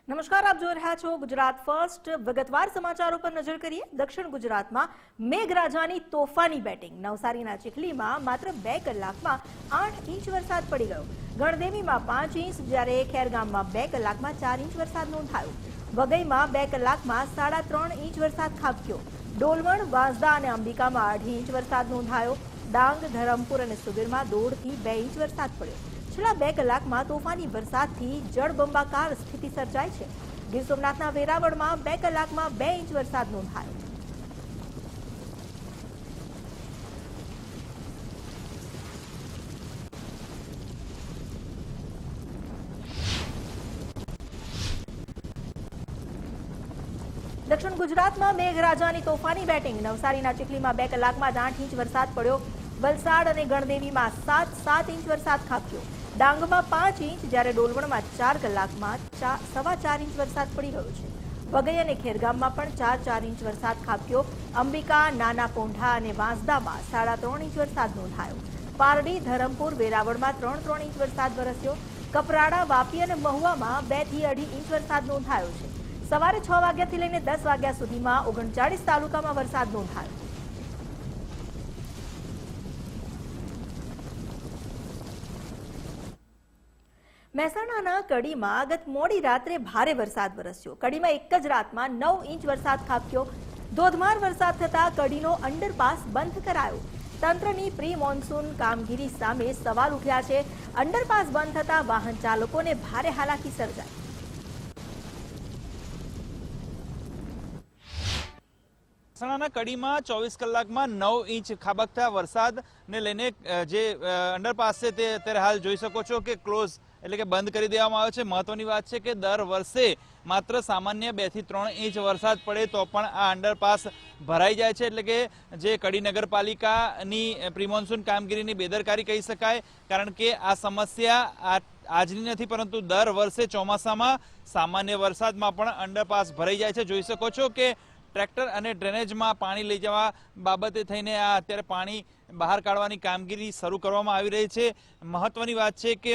નમસ્કાર, આપ જોઈ રહ્યા છો ગુજરાત ફર્સ્ટ. વિગતવાર સમાચારો પર નજર કરીએ. દક્ષિણ ગુજરાતમાં મેઘરાજાની તોફાની બેટિંગ. નવસારીના ચીખલીમાં માત્ર 2 કલાકમાં 8 ઇંચ વરસાદ પડી ગયો. ગણદેવીમાં 5 ઇંચ, જ્યારે ખેરગામમાં 2 કલાકમાં 4 ઇંચ વરસાદ નોંધાયો. વઘઈમાં 2 કલાકમાં 3.5 ઇંચ વરસાદ ખાબક્યો. ડોલવણ, વાંસદા અને અંબિકામાં 8 ઇંચ વરસાદ નોંધાયો. ડાંગ, ધરમપુર અને સુબીરમાં 1.5 થી 2 ઇંચ વરસાદ પડ્યો. છેલ્લા 2 કલાકમાં તોફાની વરસાદથી જળબંબાકાર સ્થિતિ સર્જાઈ છે. ગીર સોમનાથના વેરાવળમાં 2 કલાકમાં 2 ઇંચ વરસાદ નોંધાયો. દક્ષિણ ગુજરાતમાં મેઘરાજાની તોફાની બેટિંગ. નવસારીના ચીખલીમાં 2 કલાકમાં 8 ઇંચ વરસાદ પડ્યો. વલસાડ અને ગણદેવીમાં 7 ઇંચ વરસાદ ખાબક્યો. ડાંગમાં 5 ઇંચ, જ્યારે ડોલવણમાં 4 કલાકમાં 4.25 ઇંચ વરસાદ પડી રહ્યો છે. વઘઈ અને ખેરગામમાં પણ 4 ઇંચ વરસાદ ખાબક્યો. અંબિકા, નાના પોંઢા અને વાંસદામાં 3.5 ઇંચ વરસાદ નોંધાયો. પારડી, ધરમપુર, વેરાવળમાં 3 ઇંચ વરસાદ વરસ્યો. કપરાડા, વાપી અને મહુવામાં 2 થી 2.5 ઇંચ વરસાદ નોંધાયો છે. સવારે 6 વાગ્યાથી લઈને 10 વાગ્યા સુધીમાં 39 તાલુકામાં વરસાદ નોંધાયો. મહેસાણાના કડીમાં ગત મોડી રાત્રે ભારે વરસાદ વરસ્યો. કડીમાં એક જ રાતમાં 9 ઇંચ વરસાદ ખાબક્યો. ધોધમાર વરસાદ થતાં કડીનો અંડરપાસ બંધ કરાયો. તંત્રની પ્રી મોન્સૂન કામગીરી સામે સવાલ ઉઠ્યા છે. અંડરપાસ બંધ થતાં વાહન ચાલકોને ભારે હાલાકી સર્જાઈ. મહેસાણાના કડીમાં 24 કલાકમાં 9 ઇંચ ખાબકતા વરસાદને લઈને જે અંડરપાસ છે તે અત્યારે હાલ જોઈ શકો છો કે ક્લોઝ એટલે કે બંધ કરી દેવામાં આવ્યો છે. મહત્વની વાત છે કે દર વર્ષે માત્ર સામાન્ય 2 થી 3 ઇંચ વરસાદ પડે તો પણ આ અંડરપાસ ભરાઈ જાય છે. એટલે કે જે કડી નગરપાલિકાની પ્રિમોન્સૂન કામગીરીની બેદરકારી કહી શકાય, કારણ કે આ સમસ્યા આજની નથી, પરંતુ દર વર્ષે ચોમાસામાં સામાન્ય વરસાદમાં પણ અંડરપાસ ભરાઈ જાય છે. જોઈ શકો છો કે ટ્રેક્ટર અને ડ્રેનેજમાં પાણી લઈ જવા બાબતે થઈને આ અત્યારે પાણી બહાર કાઢવાની કામગીરી શરૂ કરવામાં આવી રહી છે. મહત્વની વાત છે કે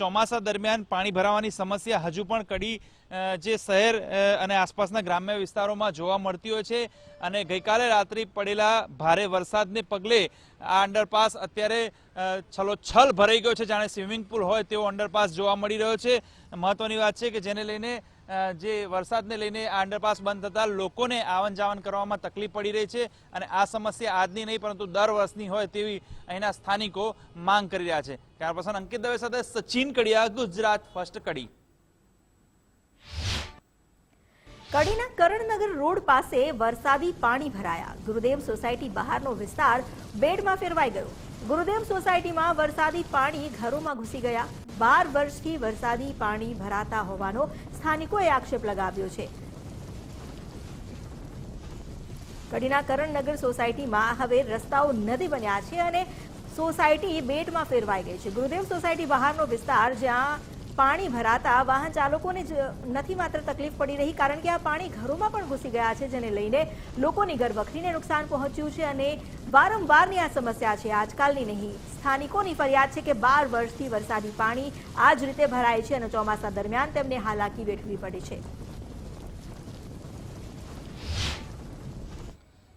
ચોમાસા દરમિયાન પાણી ભરાવાની સમસ્યા હજુ પણ કડી જે શહેર અને આસપાસના ગ્રામ્ય વિસ્તારોમાં જોવા મળતી હોય છે. અને ગઈકાલે રાત્રે પડેલા ભારે વરસાદને પગલે આ અંડરપાસ અત્યારે છલોછલ ભરાઈ ગયો છે. જાણે સ્વિમિંગ પુલ હોય તેવો અંડરપાસ જોવા મળી રહ્યો છે. મહત્વની વાત છે કે જેને લઈને જે વરસાદને લઈને આ અંડરપાસ બંધ થતાં લોકોને આવન જાવન કરવામાં તકલીફ પડી રહી છે. અને આ સમસ્યા આજની નહીં પરંતુ દર વર્ષની હોય તેવી અહીંના સ્થાનિકો માંગ કરી રહ્યા છે. ત્યાર અંકિત દવે સાથે સચિન કડિયા, ગુજરાત ફર્સ્ટ કડી. કડીના કરણનગર રોડ પાસે વરસાદી પાણી ભરાયા. ગુરુદેવ સોસાયટી બહારનો વિસ્તાર બેડમાં ફેરવાઈ ગયો. ગુરુદેવ સોસાયટીમાં વરસાદી પાણી ઘરોમાં ઘૂસી ગયા. 12 વર્ષથી વરસાદી પાણી ભરાતા હોવાનો સ્થાનિકોએ આક્ષેપ લગાવ્યો છે. કડીના કરણનગર સોસાયટીમાં હવે રસ્તાઓ નદી બન્યા છે અને સોસાયટી બેટમાં ફેરવાઈ ગઈ છે. ગુરુદેવ સોસાયટી બહારનો વિસ્તાર, જ્યાં પાણી ભરાતા વાહન ચાલકોને જ નથી માત્ર તકલીફ પડી રહી, કારણ કે આ પાણી ઘરોમાં પણ ઘૂસી ગયા છે, જેને લઈને લોકોની ઘરવખરીને નુકસાન પહોંચ્યું છે. અને વારંવારની આ સમસ્યા છે, આજકાલની નહીં. સ્થાનિકોની ફરિયાદ છે કે 12 વર્ષથી વરસાદી પાણી આ જ રીતે ભરાય છે અને ચોમાસા દરમિયાન તેમને હાલાકી વેઠવી પડે છે.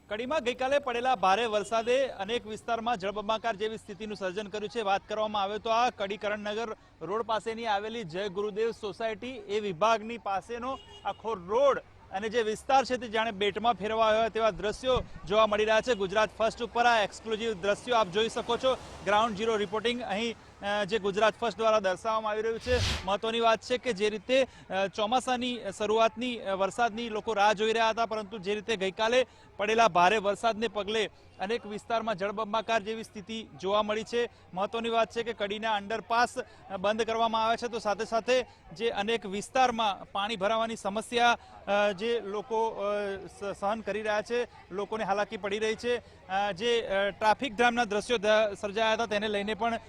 કડીમાં ગઈકાલે પડેલા ભારે વરસાદે અનેક વિસ્તારમાં જળબંબાકાર જેવી સ્થિતિનું સર્જન કર્યું છે. વાત કરવામાં આવે તો આ કડી કરણનગર રોડ પાસેની આવેલી જય ગુરુદેવ સોસાયટી એ વિભાગની પાસેનો આખો રોડ અને જે વિસ્તાર છે તે જાણે બેટમાં ફેરવાયો હોય તેવા દ્રશ્યો જોવા મળી રહ્યા છે. ગુજરાત ફર્સ્ટ ઉપર આ એક્સક્લુઝિવ દ્રશ્યો આપ જોઈ શકો છો. ગ્રાઉન્ડ ઝીરો રિપોર્ટિંગ અહીં જે ગુજરાત ફર્સ્ટ દ્વારા દર્શાવવામાં આવી રહ્યું છે. મહત્વની વાત છે કે જે રીતે ચોમાસાની શરૂઆતની વરસાદની લોકો રાહ જોઈ રહ્યા હતા, પરંતુ જે રીતે ગઈકાલે પડેલા ભારે વરસાદને પગલે અનેક વિસ્તારમાં જળબંબાકાર જેવી સ્થિતિ જોવા મળી છે. મહત્વની વાત છે કે કડીના અંડરપાસ બંધ કરવામાં આવે છે, તો સાથે સાથે જે અનેક વિસ્તારમાં પાણી ભરાવાની સમસ્યા જે લોકો સહન કરી રહ્યા છે, લોકોને હાલાકી પડી રહી છે. જે ટ્રાફિક જામના દ્રશ્યો સર્જાયા હતા તેને લઈને પણ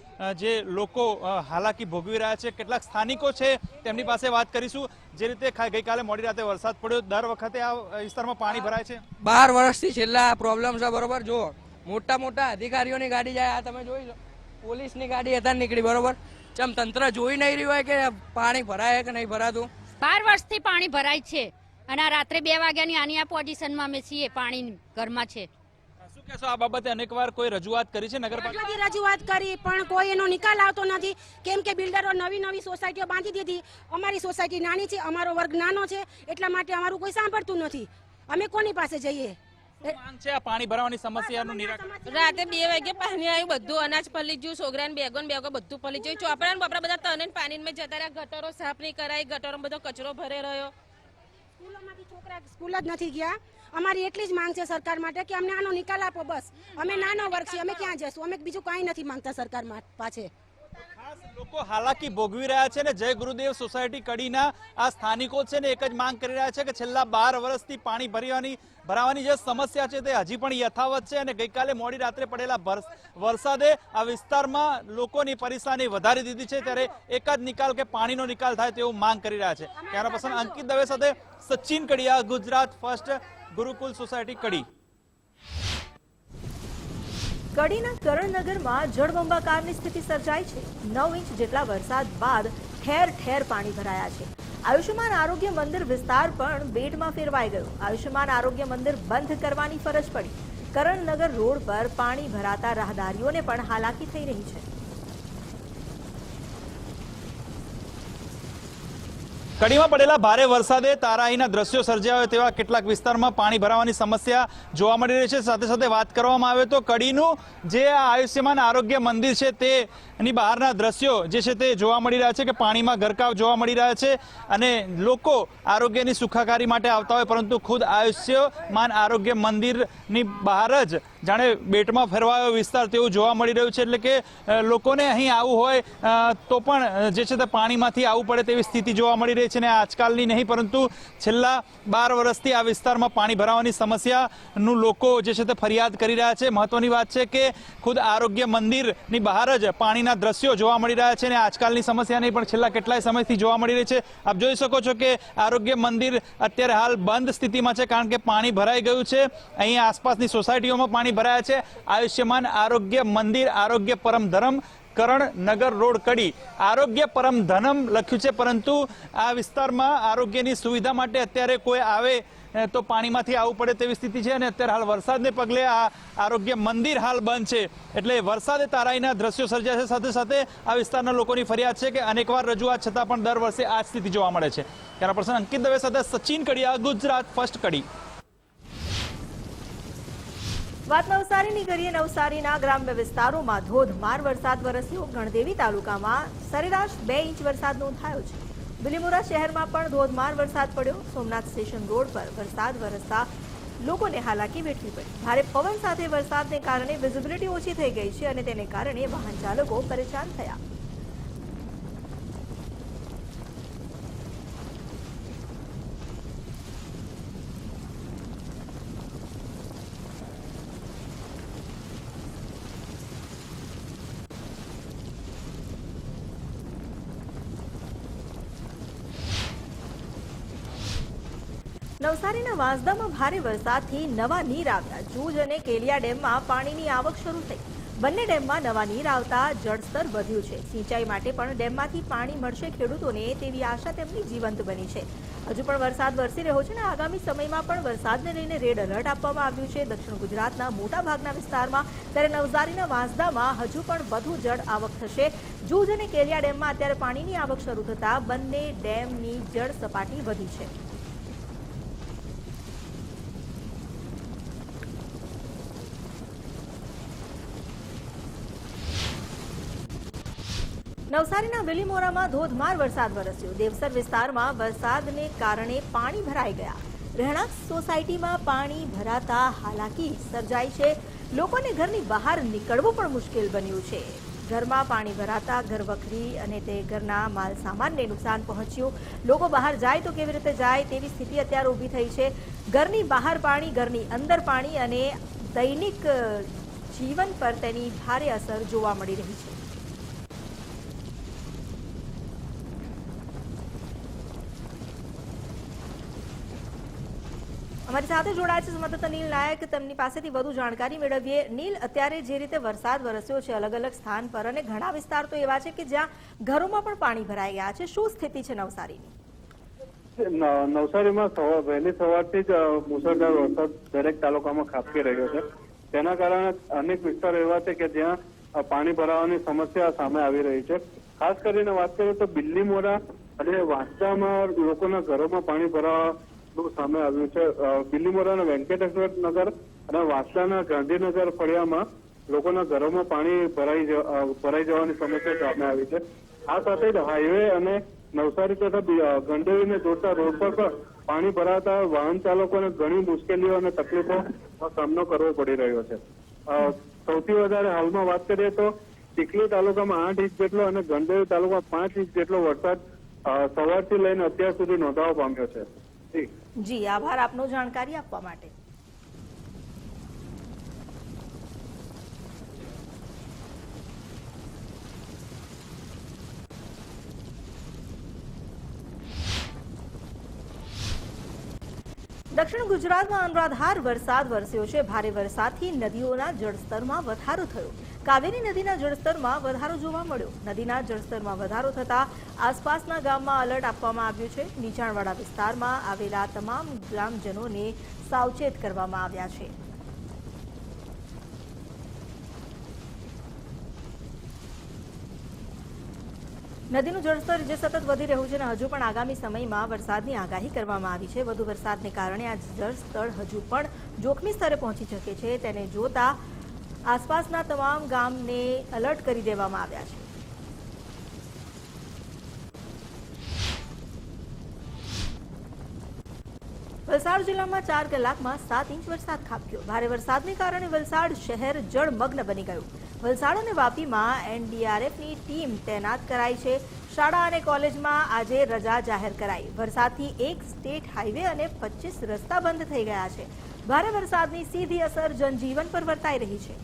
જે લોકો હાલાકી ભોગવી રહ્યા છે. કેટલાક સ્થાનિકો છે તેમની પાસે વાત કરીશું. જે રીતે ગઈકાલે મોડી રાતે વરસાદ પડ્યો, દર વખતે આ વિસ્તારમાં પાણી ભરાય છે. 12 વર્ષથી છેલ્લા પ્રોબ્લેમ છે, બરોબર. જો મોટા મોટા અધિકારીઓની ગાડી જાય, આ તમે જોઈ લો, પોલીસની ગાડી અત્યારે નીકળી, બરોબર. ચમ તંત્ર જોઈ નહીં રહ્યું હોય કે પાણી ભરાય કે નહીં ભરાતું? 12 વર્ષથી પાણી ભરાય છે અને આ રાત્રે 2 વાગ્યાની આની આ પોઝિશનમાં અમે છીએ, પાણી ઘરમાં છે. શું કહેશો આ બાબતે? અનેકવાર કોઈ રજૂઆત કરી છે નગરપાલિકા? રજૂઆત કરી પણ કોઈ એનો નિકાલ આવતો નથી, કેમ કે બિલ્ડરો નવી સોસાયટીઓ બાંધી દીધી. અમારી સોસાયટી નાની છે, અમારો વર્ગ નાનો છે, એટલા માટે અમારું કોઈ સાંભળતું નથી. અમે કોની પાસે જઈએ? માંગ છે આ પાણી ભરાવાની સમસ્યાનું નિરાકરણ. રાતે 2 વાગે પાણી આવ્યું, બધું અનાજ પલી ગયું, છોકરાને બેગો બધું પલી ગયું, ચોપડા બપડા બધા તને પાણીમાં જતા રહ્યા, ગટરો સાફ નહીં કરાય, ગટરો બધો કચરો ભરે રહ્યો. સ્કૂલોમાંથી છોકરા સ્કૂલ જ નથી ગયા. અમારી એટલી જ માંગ છે સરકાર માટે કે અમને આનો નિકાલ આપો બસ. અમે નાનો વર્ગ છીએ, અમે ક્યાં જશું? અમે બીજું કાંઈ નથી માંગતા સરકાર પાસે. લોકો હાલાકી ભોગવી રહ્યા છે ને જય ગુરુદેવ સોસાયટી કડીના આ સ્થાનિકો છે ને એક જ માંગ કરી રહ્યા છે કે છેલ્લા 12 વર્ષથી પાણી ભરાવાની જે સમસ્યા છે તે હજી પણ યથાવત છે અને ગઈકાલે મોડી રાત્રે પડેલા વરસાદે આ વિસ્તારમાં લોકોની પરેશાની વધારી દીધી છે. ત્યારે એક જ નિકાલ કે પાણીનો નિકાલ થાય તેવું માંગ કરી રહ્યા છે. કેમેરા પર્સન અંકિત દવે સાથે સચિન કડિયા, ગુજરાત ફર્સ્ટ, ગુરુકુલ સોસાયટી કડી. કડીના કરણનગરમાં જળબંબાકારની સ્થિતિ સર્જાઈ છે. 9 ઇંચ જેટલા વરસાદ બાદ ઠેર ઠેર પાણી ભરાયા છે. આયુષ્યમાન આરોગ્ય મંદિર વિસ્તાર પણ બેટમાં ફેરવાઈ ગયો. આયુષ્યમાન આરોગ્ય મંદિર બંધ કરવાની ફરજ પડી. કરણનગર રોડ પર પાણી ભરાતા રાહદારીઓને પણ હાલાકી થઈ રહી છે. કડીમાં પડેલા ભારે વરસાદે તારાહીના દ્રશ્યો સર્જ્યા હોય તેવા કેટલાક વિસ્તારમાં પાણી ભરાવાની સમસ્યા જોવા મળી રહી છે. સાથે સાથે વાત કરવામાં આવે તો કડીનું જે આયુષ્યમાન આરોગ્ય મંદિર છે તેની બહારના દ્રશ્યો જે છે તે જોવા મળી રહ્યા છે કે પાણીમાં ગરકાવ જોવા મળી રહ્યા છે અને લોકો આરોગ્યની સુખાકારી માટે આવતા હોય પરંતુ ખુદ આયુષ્યમાન આરોગ્ય મંદિરની બહાર જ જાણે બેટમાં ફેરવાયો વિસ્તાર તેવું જોવા મળી રહ્યું છે. એટલે કે લોકોને અહીં આવવું હોય તો પણ જે છે તે પાણીમાંથી આવવું પડે તેવી સ્થિતિ જોવા મળી રહી છે ને આજકાલની નહીં પરંતુ છેલ્લા 12 વર્ષથી આ વિસ્તારમાં પાણી ભરાવાની સમસ્યાનું લોકો જે છે તે ફરિયાદ કરી રહ્યા છે. મહત્વની વાત છે કે ખુદ આરોગ્ય મંદિરની બહાર જ પાણીના દ્રશ્યો જોવા મળી રહ્યા છે અને આજકાલની સમસ્યા નહીં પણ છેલ્લા કેટલાય સમયથી જોવા મળી રહી છે. આપ જોઈ શકો છો કે આરોગ્ય મંદિર અત્યારે હાલ બંધ સ્થિતિમાં છે કારણ કે પાણી ભરાઈ ગયું છે. અહીં આસપાસની સોસાયટીઓમાં પાણી ભરાયા છે. આયુષ્યમાન આરોગ્ય મંદિર, આરોગ્ય પરમ ધર્મ, કરણનગર રોડ, કડી. આરોગ્ય પરમ ધનમ લખ્યું છે પરંતુ આ વિસ્તારમાં આરોગ્યની સુવિધા માટે અત્યારે કોઈ આવે તો પાણીમાંથી આવવું પડે તેવી સ્થિતિ છે અને અત્યારે હાલ વરસાદને પગલે આ આરોગ્ય મંદિર હાલ બંધ છે. એટલે વરસાદે તારાઈના દ્રશ્યો સર્જ્યા છે. સાથે સાથે આ વિસ્તારના લોકોની ફરિયાદ છે કે અનેકવાર રજૂઆત છતાં પણ દર વર્ષે આ સ્થિતિ જોવા મળે છે. કેમેરા પર્સન અંકિત દવે સાથે સચિન કડિયા, ગુજરાત ફર્સ્ટ, કડી. વાત નવસારીની કરીએ. નવસારીના ગ્રામ્ય વિસ્તારોમાં ધોધમાર વરસાદ વરસ્યો. ગણદેવી તાલુકામાં સરેરાશ 2 ઇંચ વરસાદ નોંધાયો છે. બિલીમોરા શહેરમાં પણ ધોધમાર વરસાદ પડ્યો. સોમનાથ સ્ટેશન રોડ પર વરસાદ વરસતા લોકોને હાલાકી વેઠવી પડી. ભારે પવન સાથે વરસાદને કારણે વિઝિબિલિટી ઓછી થઈ ગઈ છે અને તેને કારણે વાહન ચાલકો પરેશાન થયા. નવસારીના વાંસદામાં ભારે વરસાદથી નવા નીર આવ્યા. જૂજ અને કેલિયા ડેમમાં પાણીની આવક શરૂ થઈ. બંને ડેમમાં નવા નીર આવતા જળસ્તર વધ્યું છે. સિંચાઈ માટે પણ ડેમમાંથી પાણી મળશે ખેડૂતોને તેવી આશા તેમની જીવંત બની છે. હજુ પણ વરસાદ વરસી રહ્યો છે અને આગામી સમયમાં પણ વરસાદને લઈને રેડ એલર્ટ આપવામાં આવ્યું છે દક્ષિણ ગુજરાતના મોટાભાગના વિસ્તારમાં. ત્યારે નવસારીના વાંસદામાં હજુ પણ વધુ જળ આવક થશે. જૂજ અને કેલિયા ડેમમાં અત્યારે પાણીની આવક શરૂ થતા બંને ડેમની જળ સપાટી વધી છે. નવસારીના બિલીમોરામાં ધોધમાર વરસાદ વરસ્યો. દેવસર વિસ્તારમાં વરસાદને કારણે પાણી ભરાઈ ગયા. રહેણાંક સોસાયટીમાં પાણી ભરાતા હાલાકી સર્જાઈ છે. લોકોને ઘરની બહાર નીકળવું પણ મુશ્કેલ બન્યું છે. ઘરમાં પાણી ભરાતા ઘરવખરી અને તે ઘરના માલ સામાનને નુકસાન પહોંચ્યું. લોકો બહાર જાય તો કેવી રીતે જાય તેવી સ્થિતિ અત્યારે ઊભી થઈ છે. ઘરની બહાર પાણી, ઘરની અંદર પાણી અને દૈનિક જીવન પર તેની ભારે અસર જોવા મળી રહી છે. અમારી સાથે જોડાય છે સંવાદદાતા નીલ નાયક. તેમની પાસેથી વધુ જાણકારી મેળવીએ. નીલ, અત્યારે જે રીતે વરસાદ વરસ્યો છે અલગ અલગ સ્થાન પર અને ઘણા વિસ્તાર તો એવા છે કે જ્યાં ઘરોમાં પણ પાણી ભરાઈ ગયા છે, શું સ્થિતિ છે નવસારીની? નવસારીમાં વહેલી સવારથી જ મુસળધાર વરસાદ દરેક તાલુકામાં ખાબકી રહ્યો છે. તેના કારણે અનેક વિસ્તારો એવા છે કે જ્યાં પાણી ભરાવાની સમસ્યા સામે આવી રહી છે. ખાસ કરીને વાત કરીએ તો બિલ્લીમોરા અને વાંસદામાં લોકોના ઘરોમાં પાણી ભરાવાનું સામે આવ્યું છે. બિલ્લીમોરાના વેંકટેશ્વર નગર અને વાંસદાના ગાંધીનગર ફળિયામાં લોકોના ઘરોમાં પાણી ભરાઈ જવાની સમસ્યા સામે આવી છે. આ સાથે જ હાઈવે અને નવસારી તથા ગંડોળીને જોડતા રોડ પર પણ પાણી ભરાતા વાહન ચાલકોને ઘણી મુશ્કેલીઓ અને તકલીફોનો સામનો કરવો પડી રહ્યો છે. સૌથી વધારે હાલમાં વાત કરીએ તો ચીખલી તાલુકામાં 8 ઇંચ જેટલો અને ગંડોળી તાલુકામાં 5 ઇંચ જેટલો વરસાદ સવારથી લઈને અત્યાર સુધી નોંધાવા પામ્યો છે. જી આભાર આપનો જાણકારી આપવા માટે. દક્ષિણ ગુજરાતમાં અનરાધાર વરસાદ વરસ્યો છે. ભારે વરસાદથી નદીઓના જળસ્તરમાં વધારો થયો. કાવેરી નદીના જળસ્તરમાં વધારો જોવા મળ્યો. નદીના જળસ્તરમાં વધારો થતા આસપાસના ગામમાં એલર્ટ આપવામાં આવ્યું છે. નીચાણવાળા વિસ્તારમાં આવેલા તમામ ગ્રામજનોને સાવચેત કરવામાં આવ્યા છે. નદીનું જળસ્તર જે સતત વધી રહ્યું છે અને હજુ પણ આગામી સમયમાં વરસાદની આગાહી કરવામાં આવી છે. વધુ વરસાદને કારણે આ જળસ્તર હજુ પણ જોખમી સ્તરે પહોંચી શકે છે. તેને જોતા આસપાસના તમામ ગામને એલર્ટ કરી દેવામાં આવ્યા છે. વલસાડ જિલ્લામાં 4 કલાકમાં 7 ઇંચ વરસાદ ખાબક્યો. ભારે વરસાદને કારણે વલસાડ શહેર જળમગ્ન બની ગયું. વલસાડ અને વાપીમાં એનડીઆરએફની ટીમ તૈનાત કરાઈ છે. શાળા અને કોલેજમાં આજે રજા જાહેર કરાઈ. વરસાદથી એક સ્ટેટ હાઈવે અને 25 રસ્તા બંધ થઈ ગયા છે. ભારે વરસાદની સીધી અસર જનજીવન પર વર્તાઈ રહી છે.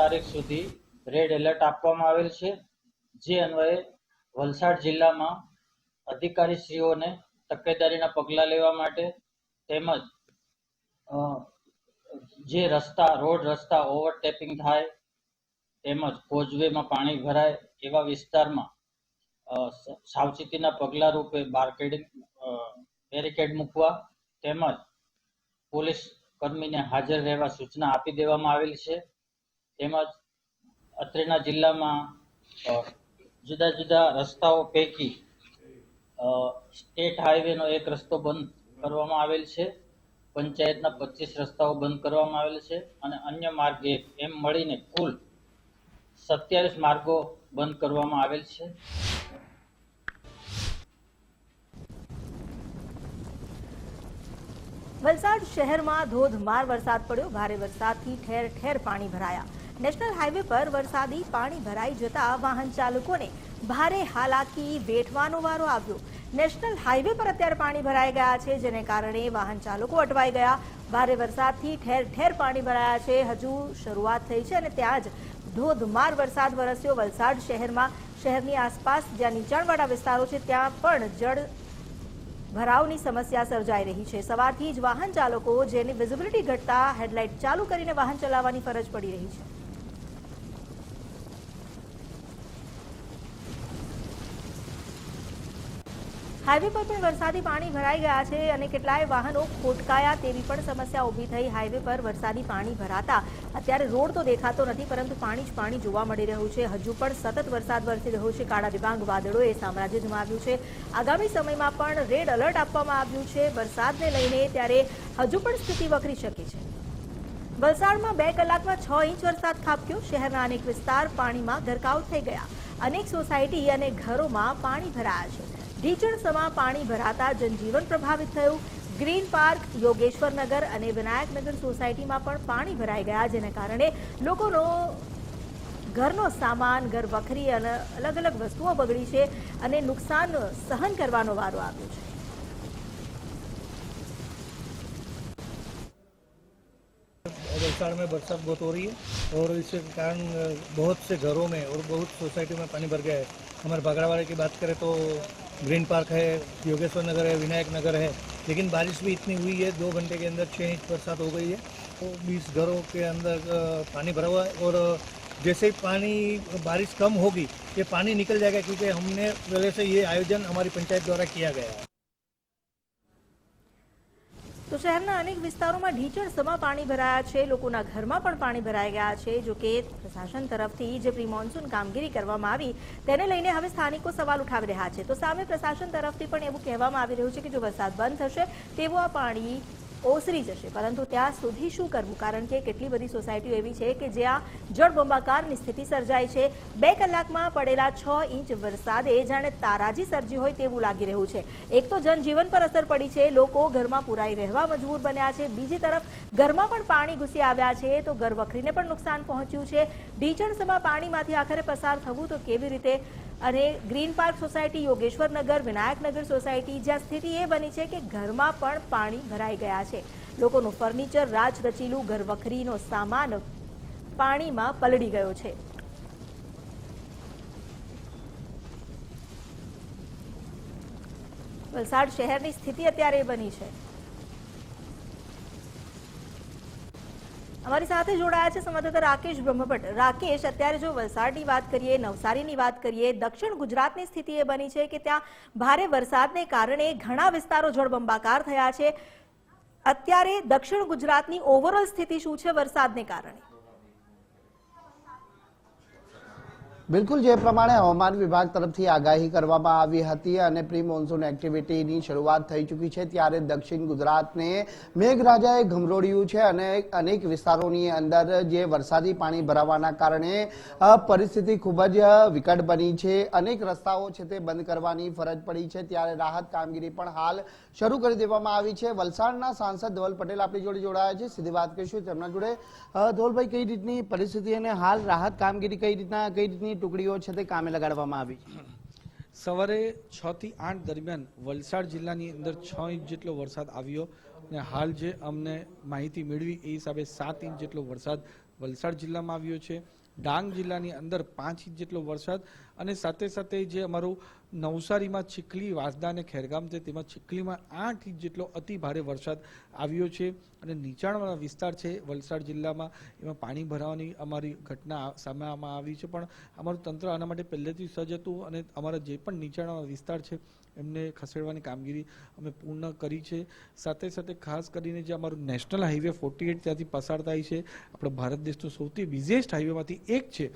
તારીખ સુધી રેડ એલર્ટ આપવામાં આવેલ છે. જે અન્વયે વલસાડ જિલ્લામાં અધિકારીશ્રીઓને તકેદારીના પગલાં લેવા માટે તેમજ જે રોડ રસ્તા ઓવરટેપિંગ થાય તેમજ કોઝવેમાં પાણી ભરાય એવા વિસ્તારમાં સાવચેતીના પગલાં રૂપે બેરિકેડ મૂકવા તેમજ પોલીસ કર્મીને હાજર રહેવા સૂચના આપી દેવામાં આવેલ છે. તેમજ અત્રેના જિલ્લામાં જુદા જુદા રસ્તાઓ પૈકી સ્ટેટ હાઈવેનો એક રસ્તો બંધ કરવામાં આવેલ છે. પંચાયતના 25 રસ્તાઓ બંધ કરવામાં આવેલ છે અને અન્ય માર્ગ એમ મળીને કુલ 27 માર્ગો બંધ કરવામાં આવેલ છે. વલસાડ શહેરમાં ધોધમાર વરસાદ પડ્યો. ભારે વરસાદથી ઠેર ઠેર પાણી ભરાયા. નેશનલ હાઈવે પર વરસાદી પાણી ભરાઈ જતા વાહન ચાલકોને ભારે હાલાકી વેઠવાનો વારો આવ્યો. નેશનલ હાઈવે પર અત્યારે પાણી ભરાઈ ગયા છે, જેને કારણે વાહન ચાલકો અટવાઈ ગયા. ભારે વરસાદથી ઠેર ઠેર પાણી ભરાયા છે. હજુ શરૂઆત થઈ છે અને ત્યાં જ ધોધમાર વરસાદ વરસ્યો. વલસાડ શહેરમાં શહેરની આસપાસ જ્યાં નીચાણવાળા વિસ્તારો છે ત્યાં પણ જળ ભરાવની સમસ્યા સર્જાઈ રહી છે. સવારથી જ વાહન ચાલકો જેની વિઝિબિલિટી ઘટતા હેડલાઇટ ચાલુ કરીને વાહન ચલાવવાની ફરજ પડી રહી છે. હાઈવે પર પણ વરસાદી પાણી ભરાઈ ગયા છે અને કેટલાય વાહનો ખોટકાયા તેવી પણ સમસ્યા ઊભી થઈ. હાઈવે પર વરસાદી પાણી ભરાતા અત્યારે રોડ તો દેખાતો નથી, પરંતુ પાણી જ પાણી જોવા મળી રહ્યું છે. હજુ પણ સતત વરસાદ વરસી રહ્યો છે. કાળા ડિબાંગ વાદળોએ સામ્રાજ્ય જમાવ્યું છે. આગામી સમયમાં પણ રેડ એલર્ટ આપવામાં આવ્યું છે વરસાદને લઈને, ત્યારે હજુ પણ સ્થિતિ વકરી શકે છે. વલસાડમાં 2 કલાકમાં 6 ઇંચ વરસાદ ખાબક્યો. શહેરના અનેક વિસ્તાર પાણીમાં ગરકાવ થઈ ગયા. અનેક સોસાયટી અને ઘરોમાં પાણી ભરાયા છે. ઢીચણસમાં પાણી ભરાતા જનજીવન પ્રભાવિત થયું. ગ્રીન પાર્ક, યોગેશ્વરનગર અને વિનાયકનગર સોસાયટીમાં પણ પાણી ભરાઈ ગયા, જેને કારણે લોકોનો ઘરનો સામાન, ઘર વખરી અને અલગ અલગ વસ્તુઓ બગડી છે અને નુકસાન સહન કરવાનો વારો આવ્યો છે. वलसाड़ में बरसात बहुत हो रही है और इसके कारण बहुत से घरों में और बहुत सोसाइटी में पानी भर गया है. हमारे भागड़ावाड़े की बात करें तो ग्रीन पार्क है, योगेश्वर नगर है, विनायक नगर है, लेकिन बारिश भी इतनी हुई है 2 घंटे के अंदर 6 इंच बरसात हो गई है. तो 20 घरों के अंदर पानी भरा हुआ है और जैसे ही पानी बारिश कम होगी ये पानी निकल जाएगा, क्योंकि हमने पहले से ये आयोजन हमारी पंचायत द्वारा किया गया है। તો શહેરના અનેક વિસ્તારોમાં ઢીચણસમાં પાણી ભરાયા છે, લોકોના ઘરમાં પણ પાણી ભરાઈ ગયા છે। જો કે પ્રશાસન તરફથી જે પ્રી મોન્સૂન કામગીરી કરવામાં આવી તેને લઈને હવે સ્થાનિકો સવાલ ઉઠાવી રહ્યા છે। તો સામે પ્રશાસન તરફથી પણ એવું કહેવામાં આવી રહ્યું છે કે જો વરસાદ બંધ થશે તેવું આ પાણી ઓસરી જશે, પરંતુ ત્યાં સુધી શું કરવું? કારણ કે કેટલી બધી સોસાયટીઓ એવી છે કે જ્યાં જળબંબાકારની સ્થિતિ સર્જાઈ છે। 2 કલાકમાં પડેલા 6 ઇંચ વરસાદે જાણે તારાજી સર્જી હોય તેવું લાગી રહ્યું છે। એક તો જનજીવન પર અસર પડી છે, લોકો ઘરમાં પુરાઈ રહેવા મજબૂર બન્યા છે, બીજી તરફ ઘરમાં પણ પાણી ઘૂસી આવ્યા છે તો ઘરવખરીને પણ નુકસાન પહોંચ્યું છે। ઢીચણસમાં પાણીમાંથી આખરે પસાર થવું તો કેવી રીતે? અને ગ્રીન પાર્ક સોસાયટી, યોગેશ્વર નગર, વિનાયક નગર સોસાયટી, જ્યાં સ્થિતિ એ બની છે કે ઘરમાં પણ પાણી ભરાઈ ગયા છે। લોકોનું ફર્નિચર, રાજ રચીલું ઘરવખરીનો સામાન પાણીમાં પલળી ગયો છે। વલસાડ શહેરની સ્થિતિ અત્યારે બની છે। અમારી સાથે જોડાયા છે સંવાદદાતા રાકેશ બ્રહ્મભટ્ટ। રાકેશ, અત્યારે જો વલસાડની વાત કરીએ, નવસારીની વાત કરીએ, દક્ષિણ ગુજરાતની સ્થિતિ એ બની છે કે ત્યાં ભારે વરસાદને કારણે ઘણા વિસ્તારો જળબંબાકાર થયા છે। અત્યારે દક્ષિણ ગુજરાતની ઓવરઓલ સ્થિતિ શું છે વરસાદને કારણે? બિલકુલ જે પ્રમાણે હવામાન વિભાગ તરફથી આગાહી કરવામાં આવી હતી અને પ્રી મોન્સૂન એક્ટિવિટીની શરૂઆત થઈ ચૂકી છે, ત્યારે દક્ષિણ ગુજરાતને મેઘરાજાએ ઘમરોળ્યું છે અને અનેક વિસ્તારોની અંદર જે વરસાદી પાણી ભરાવાના કારણે પરિસ્થિતિ ખૂબ જ વિકટ બની છે। અનેક રસ્તાઓ છે તે બંધ કરવાની ફરજ પડી છે, ત્યારે રાહત કામગીરી પણ હાલ શરૂ કરી દેવામાં આવી છે। વલસાડના સાંસદ ધવલ પટેલ આપણી જોડે જોડાયા છે, સીધી વાત કરીશું તેમના જોડે। ધવલભાઈ, કઈ રીતની પરિસ્થિતિ અને હાલ રાહત કામગીરી કઈ રીતની ટુકડીઓ છે તે કામે લગાડવામાં આવી? સવારે 6 થી 8 દરમિયાન વલસાડ જિલ્લાની અંદર 6 ઇંચ જેટલો વરસાદ આવ્યો અને હાલ જે અમને માહિતી મેળવી એ હિસાબે 7 ઇંચ જેટલો વરસાદ વલસાડ જિલ્લામાં આવ્યો છે। ડાંગ જિલ્લાની અંદર 5 ઇંચ જેટલો વરસાદ અને સાથે સાથે જે અમારું નવસારીમાં ચીખલી, વાંસદા અને ખેરગામ છે તેમાં ચીખલીમાં 8 ઇંચ જેટલો અતિ ભારે વરસાદ આવ્યો છે અને નીચાણવાળા વિસ્તાર છે વલસાડ જિલ્લામાં એમાં પાણી ભરાવાની અમારી ઘટના સામે આવી છે, પણ અમારું તંત્ર આના માટે પહેલેથી સજ્જ હતું અને અમારા જે પણ નીચાણવાળા વિસ્તાર છે એમને ખસેડવાની કામગીરી અમે પૂર્ણ કરી છે। સાથે સાથે ખાસ કરીને જે અમારું નેશનલ હાઈવે 48 ત્યાંથી પસાર થાય છે, આપણો ભારત દેશનો સૌથી બિઝીએસ્ટ હાઈવેમાંથી એક છે,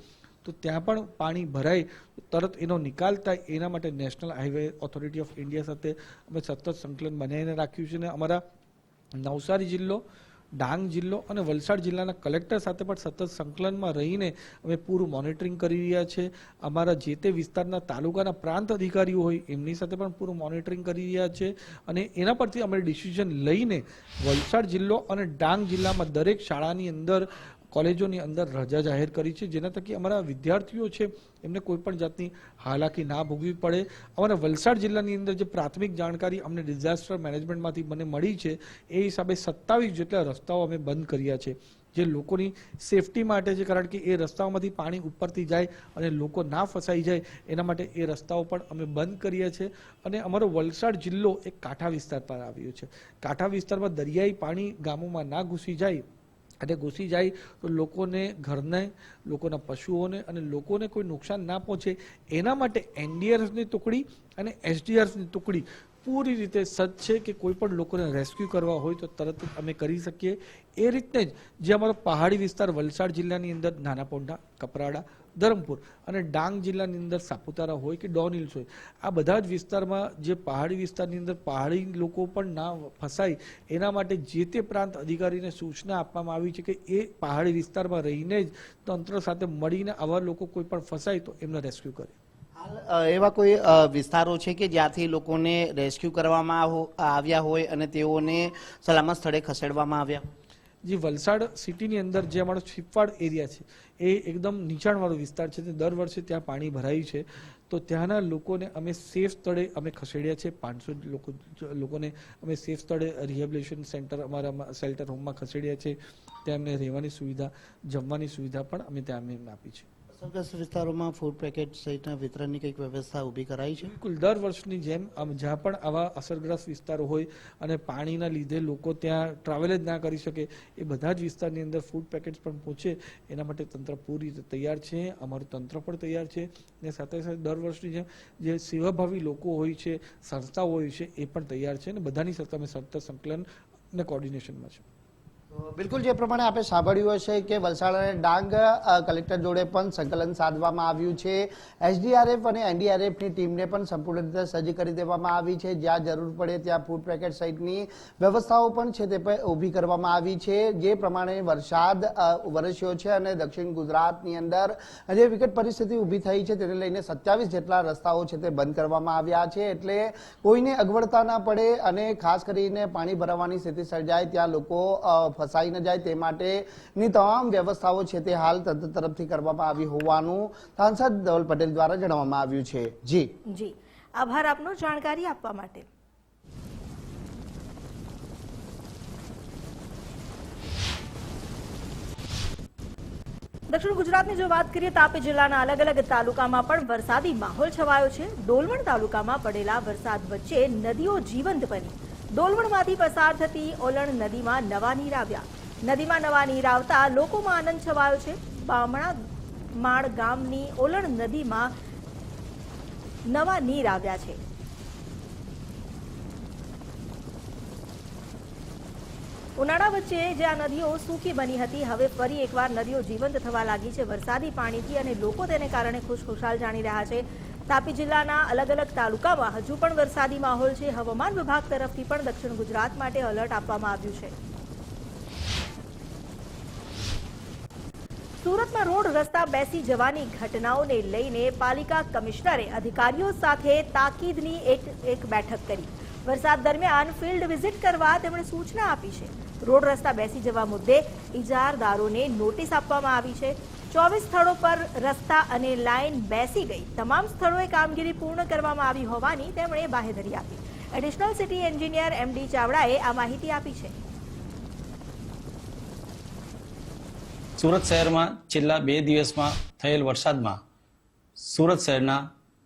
તો ત્યાં પણ પાણી ભરાય તરત એનો નિકાલ થાય એના માટે national highway authority of India સાથે અમે સતત સંકલન બનાવીને રાખ્યું છે અને અમારા નવસારી જિલ્લો, ડાંગ જિલ્લો અને વલસાડ જિલ્લાના કલેક્ટર સાથે પણ સતત સંકલનમાં રહીને અમે પૂરું મોનિટરિંગ કરી રહ્યા છે। અમારા જે તે વિસ્તારના તાલુકાના પ્રાંત અધિકારીઓ હોય એમની સાથે પણ પૂરું મોનિટરિંગ કરી રહ્યા છે અને એના પરથી અમે ડિસિઝન લઈને વલસાડ જિલ્લો અને ડાંગ જિલ્લામાં દરેક શાળાની અંદર, કોલેજોની અંદર રજા જાહેર કરી છે, જેના થકી અમારા વિદ્યાર્થીઓ છે એમને કોઈ પણ જાતની હાલાકી ના ભોગવી પડે। અમારા વલસાડ જિલ્લાની અંદર જે પ્રાથમિક જાણકારી અમને ડિઝાસ્ટર મેનેજમેન્ટમાંથી મને મળી છે એ હિસાબે 27 જેટલા રસ્તાઓ અમે બંધ કર્યા છે જે લોકોની સેફટી માટે છે, કારણ કે એ રસ્તાઓમાંથી પાણી ઉપરથી જાય અને લોકો ના ફસાઈ જાય એના માટે એ રસ્તાઓ પણ અમે બંધ કર્યા છે। અને અમારો વલસાડ જિલ્લો એક કાંઠા વિસ્તાર પર આવ્યો છે। કાંઠા વિસ્તારમાં દરિયાઈ પાણી ગામોમાં ના ઘૂસી જાય અને ઘૂસી જાય તો લોકોને, ઘરને, લોકોના પશુઓને અને લોકોને કોઈ નુકસાન ના પહોંચે એના માટે એનડીઆરએફની ટુકડી અને એસડીઆરએફની ટુકડી પૂરી રીતે સજ્જ છે કે કોઈ પણ લોકોને રેસ્ક્યુ કરવા હોય તો તરત અમે કરી શકીએ। એ રીતને જ જે અમારો પહાડી વિસ્તાર વલસાડ જિલ્લાની અંદર નાના પોંઢા, કપરાડા, ધરમપુર અને ડાંગ જિલ્લાની અંદર સાપુતારા હોય કે ડોન હિલ્સ હોય, આ બધા જ વિસ્તારમાં જે પહાડી વિસ્તારની અંદર પહાડી લોકો પણ ના ફસાય એના માટે જે તે પ્રાંત અધિકારીને સૂચના આપવામાં આવી છે કે એ પહાડી વિસ્તારમાં રહીને જ તંત્ર સાથે મળીને આવા લોકો કોઈ પણ ફસાય તો એમને રેસ્ક્યુ કરે। એવા કોઈ વિસ્તારો છે કે જ્યાંથી લોકોને રેસ્ક્યુ કરવામાં આવ્યા હોય અને તેઓને સલામત સ્થળે ખસેડવામાં આવ્યા? જે વલસાડ સિટીની અંદર જે અમારો શિપવાડ એરિયા છે એ એકદમ નીચાણવાળો વિસ્તાર છે, દર વર્ષે ત્યાં પાણી ભરાયું છે, તો ત્યાંના લોકોને અમે સેફ સ્થળે અમે ખસેડ્યા છે। 500 લોકોને અમે સેફ સ્થળે રિહેબિલિટેશન સેન્ટર, અમારા શેલ્ટર હોમમાં ખસેડ્યા છે, ત્યાં અમને રહેવાની સુવિધા, જમવાની સુવિધા પણ અમે ત્યાં અમે આપી છે। અસરગ્રસ્ત વિસ્તારોમાં ફૂડ પેકેટ સહિતના વિતરણની કંઈક વ્યવસ્થા ઊભી કરાઈ છે? બિલકુલ દર વર્ષની જેમ જ્યાં પણ આવા અસરગ્રસ્ત વિસ્તારો હોય અને પાણીના લીધે લોકો ત્યાં ટ્રાવેલ જ ના કરી શકે એ બધા જ વિસ્તારની અંદર ફૂડ પેકેટ્સ પણ પહોંચે એના માટે તંત્ર પૂરી રીતે તૈયાર છે. અમારું તંત્ર પણ તૈયાર છે અને સાથે સાથે દર વર્ષની જેમ જે સેવાભાવી લોકો હોય છે, સંસ્થાઓ હોય છે એ પણ તૈયાર છે અને બધાની સાથે અમે સતત સંકલન અને કોર્ડિનેશનમાં છે. બિલકુલ જે પ્રમાણે આપણે સાંભળ્યું હશે કે વલસાડ અને ડાંગ કલેક્ટર જોડે પણ સંકલન સાધવામાં આવ્યું છે. એસડીઆરએફ અને એનડીઆરએફની ટીમને પણ સંપૂર્ણ રીતે સજ્જ કરી દેવામાં આવી છે. જ્યાં જરૂર પડે ત્યાં ફૂડ પેકેટ સહિતની વ્યવસ્થાઓ પણ છે તે ઊભી કરવામાં આવી છે. જે પ્રમાણે વરસાદ વરસ્યો છે અને દક્ષિણ ગુજરાતની અંદર જે વિકટ પરિસ્થિતિ ઊભી થઈ છે તેને લઈને 27 જેટલા રસ્તાઓ છે તે બંધ કરવામાં આવ્યા છે. એટલે કોઈને અગવડતા ના પડે અને ખાસ કરીને પાણી ભરાવાની સ્થિતિ સર્જાય ત્યાં લોકો ફસાઈ ન જાય તે માટેની તમામ વ્યવસ્થાઓ છે તે હાલ તંત્ર તરફથી કરવામાં આવી હોવાનું સાંસદ ધવલ પટેલ દ્વારા જણાવવામાં આવ્યું છે. જી આભાર આપનો જાણકારી આપવા માટે. દક્ષિણ ગુજરાતની જો વાત કરીએ તાપી જિલ્લાના અલગ અલગ તાલુકામાં પણ વરસાદી માહોલ છવાયો છે. ડોલવણ તાલુકામાં પડેલા વરસાદ વચ્ચે નદીઓ જીવંત બની. ડોલવણમાંથી પસાર થતી ઓલણ નદીમાં નવા નીર આવ્યા. નદીમાં નવા નીર આવતા લોકોમાં આનંદ છવાયો છે. બામણા માળ ગામની ઓલણ નદીમાં નવા નીર આવ્યા છે. ઉનાળા વચ્ચે જે આ નદીઓ સૂકી બની હતી હવે ફરી એકવાર નદીઓ જીવંત થવા લાગી છે વરસાદી પાણીથી અને લોકો તેને કારણે ખુશખુશાલ જાણી રહ્યા છે. તાપી જિલ્લાના અલગ અલગ તાલુકામાં હજુ પણ વરસાદી માહોલ છે. હવામાન વિભાગ તરફથી પણ દક્ષિણ ગુજરાત માટે એલર્ટ આપવામાં આવ્યું છે. સુરતમાં રોડ રસ્તા બેસી જવાની ઘટનાઓને લઈને પાલિકા કમિશનરે અધિકારીઓ સાથે તાકીદની એક બેઠક કરી. વરસાદ દરમિયાન ફિલ્ડ વિઝિટ કરવા તેમણે સૂચના આપી છે. રોડ રસ્તા બેસી જવા મુદ્દે ઇજારદારોને નોટિસ આપવામાં આવી છે. 24 સ્થળો પર રસ્તા અને લાઇન બેસી ગઈ. તમામ સ્થળોએ કામગીરી પૂર્ણ કરવામાં આવી હોવાની તેમણે બાહેધરી આપી. એડિશનલ સિટી એન્જિનિયર એમડી ચાવડાએ આ માહિતી આપી છે. સુરત શહેરમાં છેલ્લા 2 દિવસમાં થયેલ વરસાદમાં સુરત શહેરના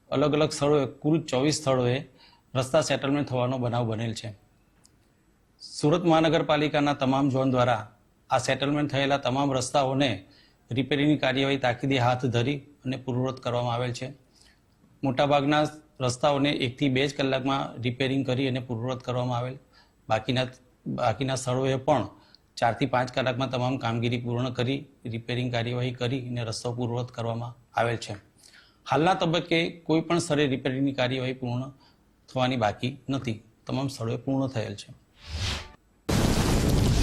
અલગ અલગ સ્થળોએ કુલ 24 સ્થળોએ રસ્તા સેટલમેન્ટ થવાનો બનાવ બનેલ છે. સુરત મહાનગરપાલિકાના તમામ ઝોન દ્વારા આ સેટલમેન્ટ થયેલા તમામ રસ્તાઓને રિપેરિંગની કાર્યવાહી તાકીદે હાથ ધરી અને પૂર્વવત કરવામાં આવેલ છે. મોટાભાગના રસ્તાઓને 1 થી 2 જ કલાકમાં રિપેરિંગ કરી અને પૂર્વવત કરવામાં આવેલ. બાકીના સ્થળોએ પણ 4 થી 5 કલાકમાં તમામ કામગીરી પૂર્ણ કરી રિપેરિંગ કાર્યવાહી કરી અને રસ્તો પૂર્વવત કરવામાં આવેલ છે. હાલના તબક્કે કોઈ પણ સ્થળે રિપેરિંગની કાર્યવાહી પૂર્ણ થવાની બાકી નથી. તમામ સ્થળોએ પૂર્ણ થયેલ છે.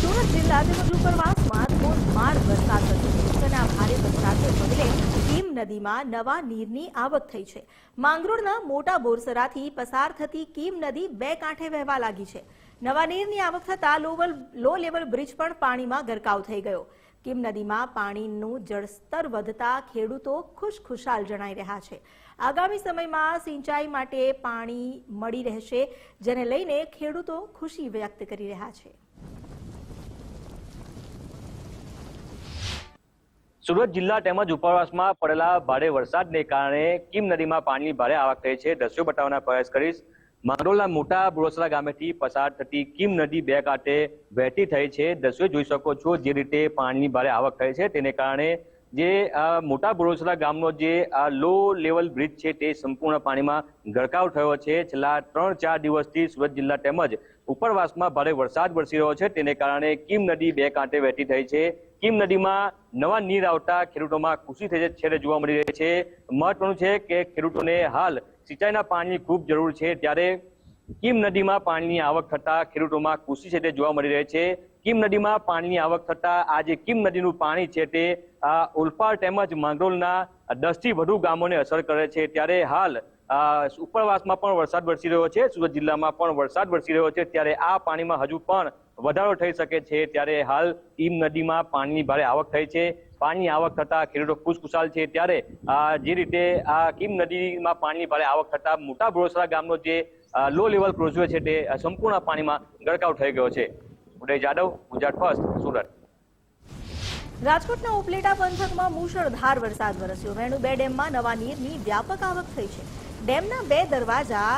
સુરત જિલ્લા તેમજ ઉપરવાસમાં ધોધમાર વરસાદ થયો અને આ ભારે વરસાદને પગલે કીમ નદીમાં નવા નીરની આવક થઈ છે. માંગરોળના મોટા બોરસરાથી પસાર થતી કીમ નદી 2 કાંઠે વહેવા લાગી છે. નવા નીરની આવક થતાં લો લેવલ બ્રિજ પણ પાણીમાં ગરકાવ થઈ ગયો. કીમ નદીમાં પાણીનું જળસ્તર વધતા ખેડૂતો ખુશખુશાલ જણાઈ રહ્યા છે. આગામી સમયમાં સિંચાઈ માટે પાણી મળી રહેશે જેને લઈને ખેડૂતો ખુશી વ્યક્ત કરી રહ્યા છે. સુરત જિલ્લા તેમજ ઉપરવાસમાં પડેલા ભારે વરસાદને કારણે કીમ નદીમાં પાણીની ભારે આવક થઈ છે. દ્રશ્યો બતાવવાનો પ્રયાસ કરીશ. માંગરોળના મોટા બોરસરા ગામેથી પસાર થતી કીમ નદી 2 કાંઠે વહેતી થઈ છે. દ્રશ્યો જોઈ શકો છો જે રીતે પાણીની ભારે આવક થઈ છે તેને કારણે જે મોટા બોરસરા ગામનો જે લો લેવલ બ્રિજ છે તે સંપૂર્ણ પાણીમાં ગરકાવ થયો છે. છેલ્લા 3-4 દિવસથી સુરત જિલ્લા તેમજ ઉપરવાસમાં ભારે વરસાદ વરસી રહ્યો છે તેને કારણે કીમ નદી 2 કાંઠે વહેતી થઈ છે. કીમ નદીમાં નવા નીર આવતા ખેડૂતોમાં ખુશી થઈ છે જોવા મળી રહી છે. મહત્વનું છે કે ખેડૂતોને હાલ સિંચાઈના પાણીની ખૂબ જરૂર છે ત્યારે કીમ નદીમાં પાણીની આવક થતા ખેડૂતોમાં ખુશી છે તે જોવા મળી રહી છે. કીમ નદીમાં પાણીની આવક થતા આ જે કીમ નદીનું પાણી છે તે ઓલપાડ તેમજ માંગરોળના 10 થી વધુ ગામોને અસર કરે છે ત્યારે હાલ ઉપરવાસમાં પણ વરસાદ વરસી રહ્યો છે. સુરત જિલ્લામાં પણ વરસાદ વરસી રહ્યો છે ત્યારે આ પાણીમાં હજુ પણ વધારો થઈ શકે છે ત્યારે હાલ કીમ નદીમાં પાણીની ભારે આવક થઈ છે. પાણીની આવક થતા ખેડૂતો ખુશખુશાલ છે ત્યારે જે રીતે આ કીમ નદીમાં પાણીની ભારે આવક થતા મોટા બોરસરા ગામનો જે લો લેવલ ક્રોઝવે છે તે સંપૂર્ણ પાણીમાં ગરકાવ થઈ ગયો છે. ઉદય જાદવ, ગુજરાત ફર્સ્ટ, સુરત. રાજકોટના ઉપલેટા પંથકમાં મુશળધાર વરસાદ વરસ્યો. વેણુ 2 ડેમમાં નવા નીરની વ્યાપક આવક થઈ છે. ડેમના 2 દરવાજા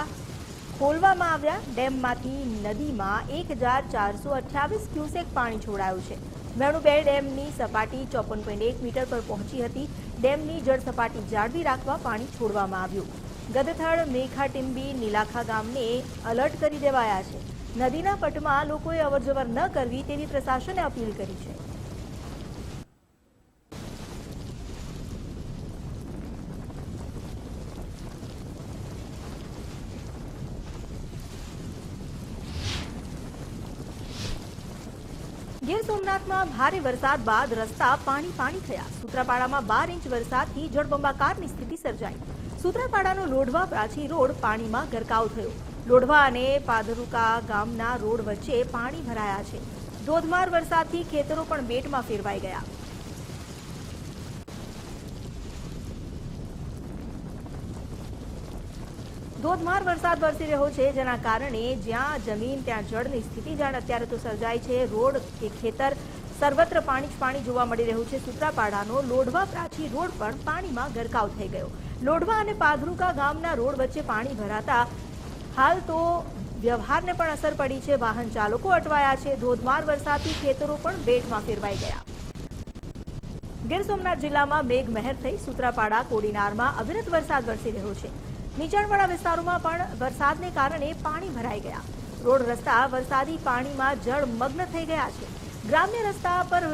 ખોલવામાં આવ્યા. ડેમમાંથી નદીમાં 1428 ક્યુસેક પાણી છોડાયું છે. વેણુ 2 ડેમની સપાટી 54.1 મીટર પર પહોંચી હતી. ડેમની જળ સપાટી જાળવી રાખવા પાણી છોડવામાં આવ્યું. ગદથળ, મેઘાટીંબી, નીલાખા ગામને એલર્ટ કરી દેવાયા છે. નદીના પટમાં લોકોએ અવરજવર ન કરવી તેવી પ્રશાસને અપીલ કરી છે. ગીર સોમનાથમાં ભારે વરસાદ બાદ રસ્તા પાણી થયા. સૂત્રાપાડામાં 12 ઇંચ વરસાદથી જળબંબાકારની સ્થિતિ સર્જાઈ. સૂત્રાપાડાનો લોઢવા પ્રાચી રોડ પાણીમાં ગરકાવ થયો. લોઢવા અને પાદરુકા ગામના રોડ વચ્ચે પાણી ભરાયા છે. ધોધમાર વરસાદથી ખેતરો પણ બેટમાં ફેરવાઈ ગયા. ધોધમાર વરસાદ વરસી રહ્યો છે, જેના કારણે જ્યાં જમીન ત્યાં જળની સ્થિતિ જાણે અત્યારે તો સર્જાઈ છે. રોડ કે ખેતર સર્વત્ર પાણી જ પાણી જોવા મળી રહ્યું છે. સૂત્રાપાડાનો લોઢવા પ્રાચી રોડ પણ પાણીમાં ગરકાવ થઈ ગયો. લોઢવા અને પાદરુકા ગામના રોડ વચ્ચે પાણી ભરાતા હાલ તો વ્યવહારને પણ અસર પડી છે. વાહન ચાલકો અટવાયા છે. ધોધમાર વરસાદથી ખેતરો પણ બેટમાં ફેરવાઈ ગયા. ગીર સોમનાથ જિલ્લામાં મેઘમહેર થઈ. સૂત્રાપાડા, કોડીનારમાં અવિરત વરસાદ વરસી રહ્યો છે. નીચાણવાળા વિસ્તારોમાં પણ વરસાદને કારણે પાણી ભરાઈ ગયા. રોડ રસ્તા વરસાદી પાણીમાં જળમગ્ન થઈ ગયા છે. ગ્રામ્ય રસ્તા પર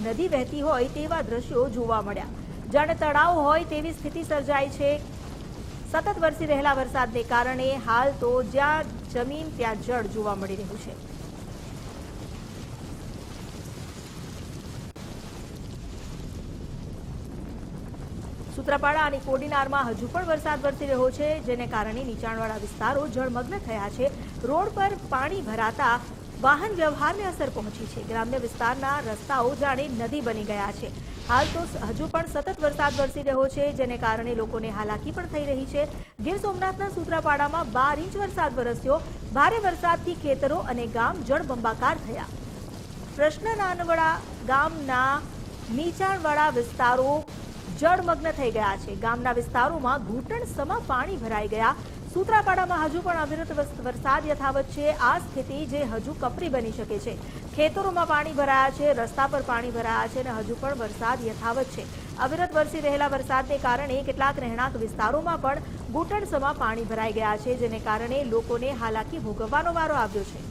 નદી વહેતી હોય તેવા દ્રશ્યો જોવા મળ્યા. જાણે તળાવ હોય તેવી સ્થિતિ સર્જાઈ છે. સતત વરસી રહેલા વરસાદને કારણે હાલ તો જ્યાં જમીન ત્યાં જળ જોવા મળી રહ્યું છે. સૂત્રાપાડા અને કોડીનારમાં હજુ પણ વરસાદ વરસી રહ્યો છે, જેને કારણે નીચાણવાળા વિસ્તારો જળમગ્ન થયા છે. રોડ પર પાણી ભરાતા વાહન વ્યવહારને અસર પહોંચી છે. ગ્રામ્ય વિસ્તારના રસ્તાઓ જાણે નદી બની ગયા છે. હાલ તો હજુ પણ સતત વરસાદ વરસી રહ્યો છે, જેને કારણે લોકોને હાલાકી પણ થઈ રહી છે. ગીર સોમનાથના સૂત્રાપાડામાં 12 ઇંચ વરસાદ વરસ્યો. ભારે વરસાદથી ખેતરો અને ગામ જળબંબાકાર થયા. કૃષ્ણનાનવડા ગામના નીચાણવાળા વિસ્તારો જળમગ્ન થઈ ગયા છે. ગામના વિસ્તારોમાં ઘૂંટણ સમા પાણી ભરાઈ ગયા. સૂત્રાપાડામાં હજુ પણ અવિરત વરસાદ યથાવત છે. આ સ્થિતિ જે હજુ કપરી બની શકે છે. ખેતરોમાં પાણી ભરાયા છે, રસ્તા પર પાણી ભરાયા છે અને હજુ પણ વરસાદ યથાવત છે. અવિરત વરસી રહેલા વરસાદને કારણે કેટલાક રહેણાંક વિસ્તારોમાં પણ ઘૂંટણ સમા પાણી ભરાઈ ગયા છે, જેને કારણે લોકોને હાલાકી ભોગવવાનો વારો આવ્યો છે.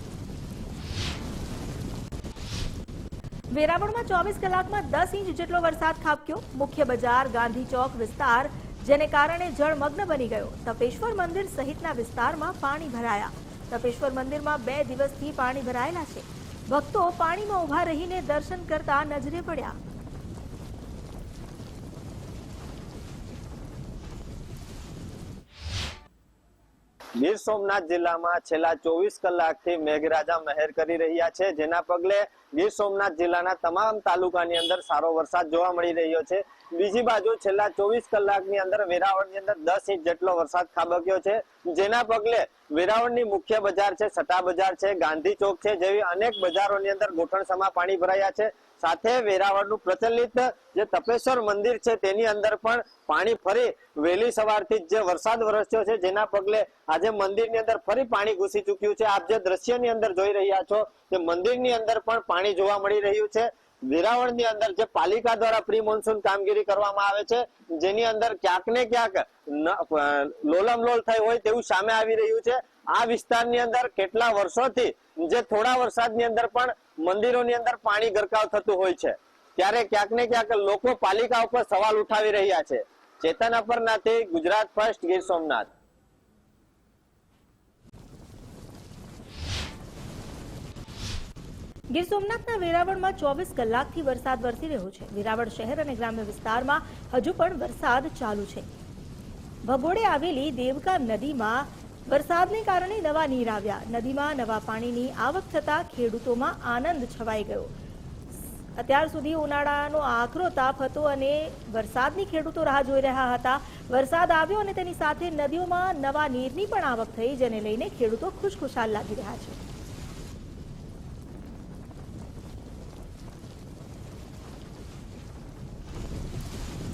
વેરાવળમાં 24 કલાકમાં 10 ઇંચ જેટલો વરસાદ ખાબક્યો. મુખ્ય બજાર, ગાંધી ચોક વિસ્તાર જેને કારણે જળમગ્ન બની ગયો. તપેશ્વર મંદિર સહિતના વિસ્તારમાં પાણી ભરાયા. તપેશ્વર મંદિરમાં 2 દિવસથી પાણી ભરાયેલા છે. ભક્તો પાણીમાં ઉભા રહીને દર્શન કરતા નજરે પડ્યા. ગીર સોમનાથ જિલ્લામાં છેલ્લા 24 કલાકથી મેઘરાજા મહેર કરી રહ્યા છે, જેના પગલે ગીર સોમનાથ જિલ્લાના તમામ તાલુકાની અંદર સારો વરસાદ જોવા મળી રહ્યો છે. બીજી બાજુ છેલ્લા 24 કલાકની અંદર વેરાવળની અંદર 10 ઇંચ જેટલો વરસાદ ખાબક્યો છે, જેના પગલે વેરાવળની મુખ્ય બજાર છે, સટા બજાર છે, ગાંધી ચોક છે જેવી અનેક બજારોની અંદર ઘૂંટણસમા પાણી ભરાયા છે. સાથે વેરાવળનું પ્રચલિત જે તપેશ્વર મંદિર છે તેની અંદર પણ પાણી ફરી વહેલી સવારથી જે વરસાદ વરસ્યો છે, જેના પગલે આજે મંદિરની અંદર ફરી પાણી ઘૂસી ચૂક્યું છે. આપ જે દ્રશ્યની અંદર જોઈ રહ્યા છો તે મંદિરની અંદર પણ પાણી જોવા મળી રહ્યું છે. વેરાવળની અંદર જે પાલિકા દ્વારા પ્રી મોન્સૂન કામગીરી કરવામાં આવે છે, જેની અંદર ક્યાંક ને ક્યાંક લોલમલોલ થઈ હોય તેવું સામે આવી રહ્યું છે. આ વિસ્તારની અંદર કેટલા વર્ષોથી જે થોડા વરસાદની અંદર પણ મંદિરોની અંદર પાણી ગરકાવ થતું હોય છે, ત્યારે ક્યાંક ને ક્યાંક લોકો પાલિકા ઉપર સવાલ ઉઠાવી રહ્યા છે. ચેતન અપરનાથી, ગુજરાત ફર્સ્ટ, ગીર સોમનાથ. ગીર સોમનાથના વેરાવળમાં 24 કલાકથી વરસાદ વરસી રહ્યો છે. વેરાવળ શહેર અને ગ્રામ્ય વિસ્તારમાં હજુ પણ વરસાદ ચાલુ છે. ભગોડે આવેલી દેવકા નદીમાં વરસાદને કારણે નવા નીર આવ્યા. નદીમાં નવા પાણીની આવક થતા ખેડૂતોમાં આનંદ છવાઈ ગયો. અત્યાર સુધી ઉનાળાનો આકરો તાપ હતો અને વરસાદની ખેડૂતો રાહ જોઈ રહ્યા હતા. વરસાદ આવ્યો અને તેની સાથે નદીઓમાં નવા નીરની પણ આવક થઈ, જેને લઈને ખેડૂતો ખુશખુશાલ લાગી રહ્યા છે.